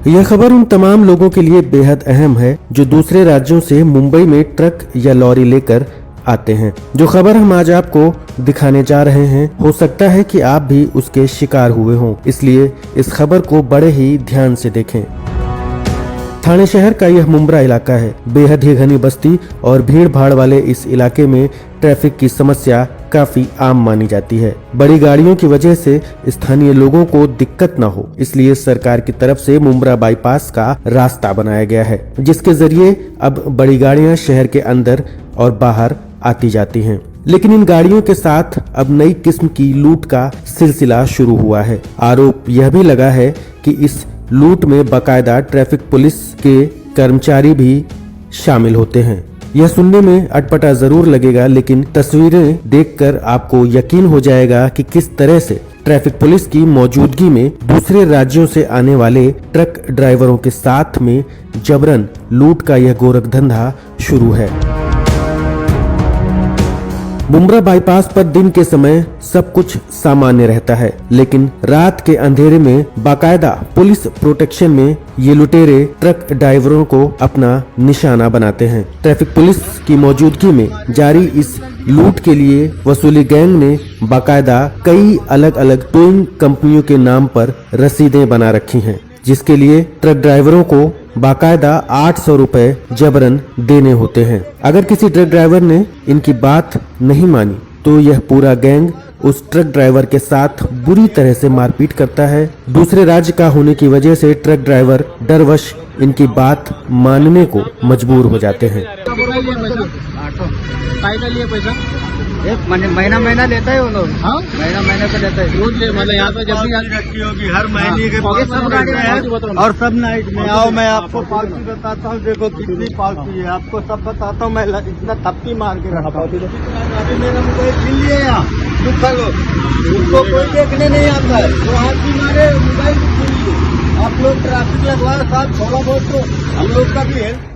यह खबर उन तमाम लोगों के लिए बेहद अहम है जो दूसरे राज्यों से मुंबई में ट्रक या लॉरी लेकर आते हैं। जो खबर हम आज आपको दिखाने जा रहे हैं, हो सकता है कि आप भी उसके शिकार हुए हों, इसलिए इस खबर को बड़े ही ध्यान से देखें। ठाणे शहर का यह मुंब्रा इलाका है। बेहद ही घनी बस्ती और भीड़ भाड़ वाले इस इलाके में ट्रैफिक की समस्या काफी आम मानी जाती है। बड़ी गाड़ियों की वजह से स्थानीय लोगों को दिक्कत न हो, इसलिए सरकार की तरफ से मुंब्रा बाईपास का रास्ता बनाया गया है, जिसके जरिए अब बड़ी गाड़ियां शहर के अंदर और बाहर आती जाती हैं। लेकिन इन गाड़ियों के साथ अब नई किस्म की लूट का सिलसिला शुरू हुआ है। आरोप यह भी लगा है कि इस लूट में बाकायदा ट्रैफिक पुलिस के कर्मचारी भी शामिल होते हैं। यह सुनने में अटपटा जरूर लगेगा, लेकिन तस्वीरें देखकर आपको यकीन हो जाएगा कि किस तरह से ट्रैफिक पुलिस की मौजूदगी में दूसरे राज्यों से आने वाले ट्रक ड्राइवरों के साथ में जबरन लूट का यह गोरख धंधा शुरू है। मुंब्रा बाईपास पर दिन के समय सब कुछ सामान्य रहता है, लेकिन रात के अंधेरे में बाकायदा पुलिस प्रोटेक्शन में ये लुटेरे ट्रक ड्राइवरों को अपना निशाना बनाते हैं। ट्रैफिक पुलिस की मौजूदगी में जारी इस लूट के लिए वसूली गैंग ने बाकायदा कई अलग अलग टोइंग कंपनियों के नाम पर रसीदें बना रखी हैं, जिसके लिए ट्रक ड्राइवरों को बाकायदा 800 रुपए जबरन देने होते हैं। अगर किसी ट्रक ड्राइवर ने इनकी बात नहीं मानी तो यह पूरा गैंग उस ट्रक ड्राइवर के साथ बुरी तरह से मारपीट करता है। दूसरे राज्य का होने की वजह से ट्रक ड्राइवर डरवश इनकी बात मानने को मजबूर हो जाते हैं। महीना लेता है उन्होंने, महीना का लेता है रोज, मतलब यहाँ पे जब भी रखी होगी हर महीने के और सब नाइट में आओ। मैं आपको पालतू बताता हूँ, देखो कितनी पालतू है, आपको सब बताता हूँ। मैं इतना थप्पी मार के रखा हूँ। अभी मेरा मोबाइल छीन लिया यहाँ, दुखा लोग उसको कोई देखने नहीं आता है, तो हाथ भी मारे मोबाइल छीन लिए। आप लोग ट्रैफिक लगवा साथ थोड़ा बहुत तो हम लोग का भी है।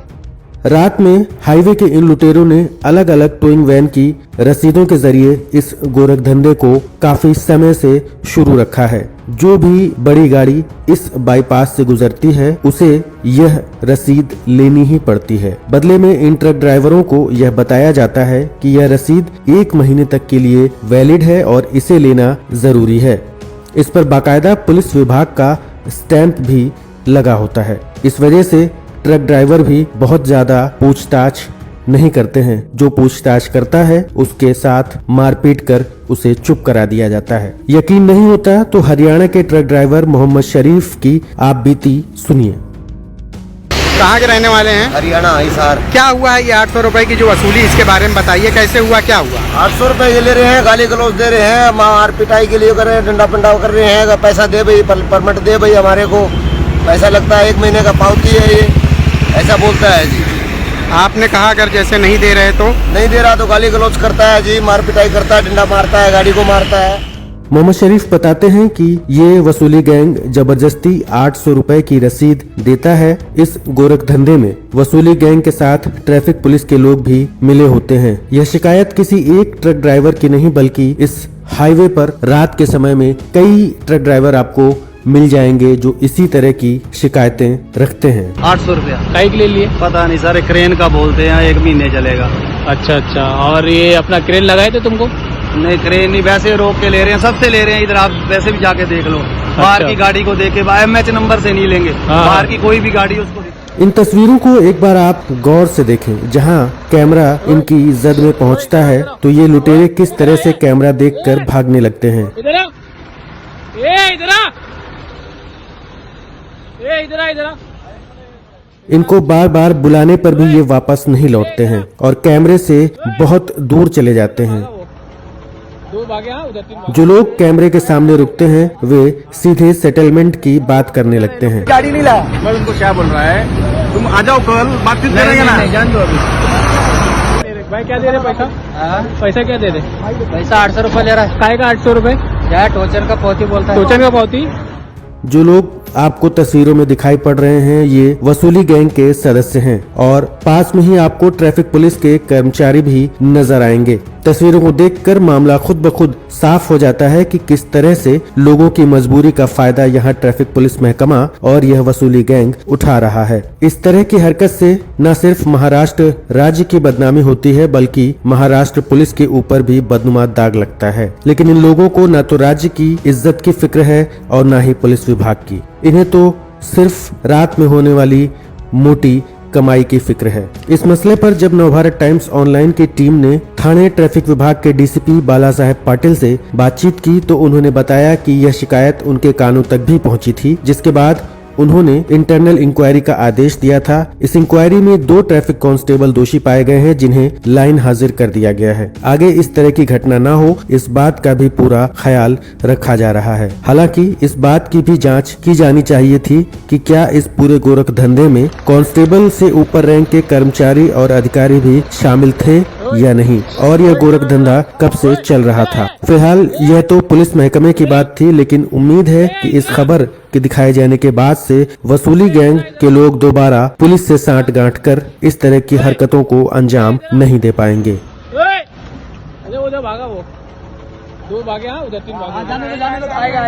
रात में हाईवे के इन लुटेरों ने अलग अलग टोइंग वैन की रसीदों के जरिए इस गोरख धंधे को काफी समय से शुरू रखा है। जो भी बड़ी गाड़ी इस बाईपास से गुजरती है उसे यह रसीद लेनी ही पड़ती है। बदले में इन ट्रक ड्राइवरों को यह बताया जाता है कि यह रसीद 1 महीने तक के लिए वैलिड है और इसे लेना जरूरी है। इस पर बाकायदा पुलिस विभाग का स्टैंप भी लगा होता है। इस वजह से ट्रक ड्राइवर भी बहुत ज्यादा पूछताछ नहीं करते हैं। जो पूछताछ करता है उसके साथ मारपीट कर उसे चुप करा दिया जाता है। यकीन नहीं होता तो हरियाणा के ट्रक ड्राइवर मोहम्मद शरीफ की आप बीती सुनिए। कहाँ के रहने वाले हैं? हरियाणा हिसार। क्या हुआ है ये 800 रुपए की जो वसूली, इसके बारे में बताइए, कैसे हुआ, क्या हुआ? 800 रुपए ये ले रहे हैं, गाली गलौज दे रहे हैं, मार पिटाई के लिए कर रहे हैं, डंडा पंडा कर रहे हैं। पैसा दे भाई, परमिट दे भाई, हमारे को पैसा लगता है, 1 महीने का पावती है, ये ऐसा बोलता है जी। आपने कहा अगर जैसे नहीं दे रहे तो? नहीं दे रहा तो गाली गलौज करता है जी, मार पिटाई करता है, डंडा मारता है, गाड़ी को मारता है। मोहम्मद शरीफ बताते हैं कि ये वसूली गैंग जबरदस्ती 800 रुपए की रसीद देता है। इस गोरख धंधे में वसूली गैंग के साथ ट्रैफिक पुलिस के लोग भी मिले होते हैं। यह शिकायत किसी एक ट्रक ड्राइवर की नहीं, बल्कि इस हाईवे पर रात के समय में कई ट्रक ड्राइवर आपको मिल जाएंगे जो इसी तरह की शिकायतें रखते हैं। 800 रुपया कई के लिए पता नहीं सर, क्रेन का बोलते हैं, 1 महीने चलेगा। अच्छा, और ये अपना क्रेन लगाए थे तुमको? नहीं, क्रेन नहीं, वैसे रोक के ले रहे हैं, सबसे ले रहे हैं। इधर आप वैसे भी जाके देख लो, बाहर की गाड़ी को देखे, MH नंबर से नहीं लेंगे, बाहर की कोई भी गाड़ी उसको। इन तस्वीरों को एक बार आप गौर से देखें। जहां कैमरा इनकी जद में पहुंचता है तो ये लुटेरे किस तरह से कैमरा देखकर भागने लगते हैं। इनको बार बार बुलाने पर भी ये वापस नहीं लौटते हैं और कैमरे से बहुत दूर चले जाते हैं। जो लोग कैमरे के सामने रुकते हैं वे सीधे सेटलमेंट की बात करने लगते हैं। गाड़ी नहीं लाया, मैं उनको क्या बोल रहा है, तुम आ जाओ, कल बातचीत करेंगे ना। जान दो अभी। भाई क्या दे रहे पैसा? पैसा क्या दे रहे? पैसा 800 रुपये ले रहा है। काय का 800 रुपए? क्या टोचन का पौती बोलता है? टोचन का पौती। जो लोग आपको तस्वीरों में दिखाई पड़ रहे हैं ये वसूली गैंग के सदस्य हैं और पास में ही आपको ट्रैफिक पुलिस के कर्मचारी भी नजर आएंगे। तस्वीरों को देखकर मामला खुद ब खुद साफ हो जाता है कि किस तरह से लोगों की मजबूरी का फायदा यहाँ ट्रैफिक पुलिस महकमा और यह वसूली गैंग उठा रहा है। इस तरह की हरकत से न सिर्फ महाराष्ट्र राज्य की बदनामी होती है बल्कि महाराष्ट्र पुलिस के ऊपर भी बदनुमा दाग लगता है। लेकिन इन लोगों को न तो राज्य की इज्जत की फिक्र है और न ही पुलिस विभाग की। इन्हें तो सिर्फ रात में होने वाली मोटी कमाई की फिक्र है। इस मसले पर जब नवभारत टाइम्स ऑनलाइन की टीम ने थाने ट्रैफिक विभाग के डीसीपी बाला साहेब पाटिल से बातचीत की तो उन्होंने बताया कि यह शिकायत उनके कानों तक भी पहुंची थी, जिसके बाद उन्होंने इंटरनल इंक्वायरी का आदेश दिया था। इस इंक्वायरी में 2 ट्रैफिक कांस्टेबल दोषी पाए गए हैं जिन्हें लाइन हाजिर कर दिया गया है। आगे इस तरह की घटना न हो इस बात का भी पूरा ख्याल रखा जा रहा है। हालांकि इस बात की भी जांच की जानी चाहिए थी कि क्या इस पूरे गोरख धंधे में कांस्टेबल से ऊपर रैंक के कर्मचारी और अधिकारी भी शामिल थे या नहीं, और यह गोरख धंधा कब से चल रहा था। फिलहाल यह तो पुलिस महकमे की बात थी, लेकिन उम्मीद है कि इस खबर के दिखाए जाने के बाद से वसूली गैंग के लोग दोबारा पुलिस से सांठ-गांठ कर इस तरह की हरकतों को अंजाम नहीं दे पाएंगे। अरे उधर भागा वो 2 भागे, हाँ उधर 3 भागे। जाने दो, आएगा।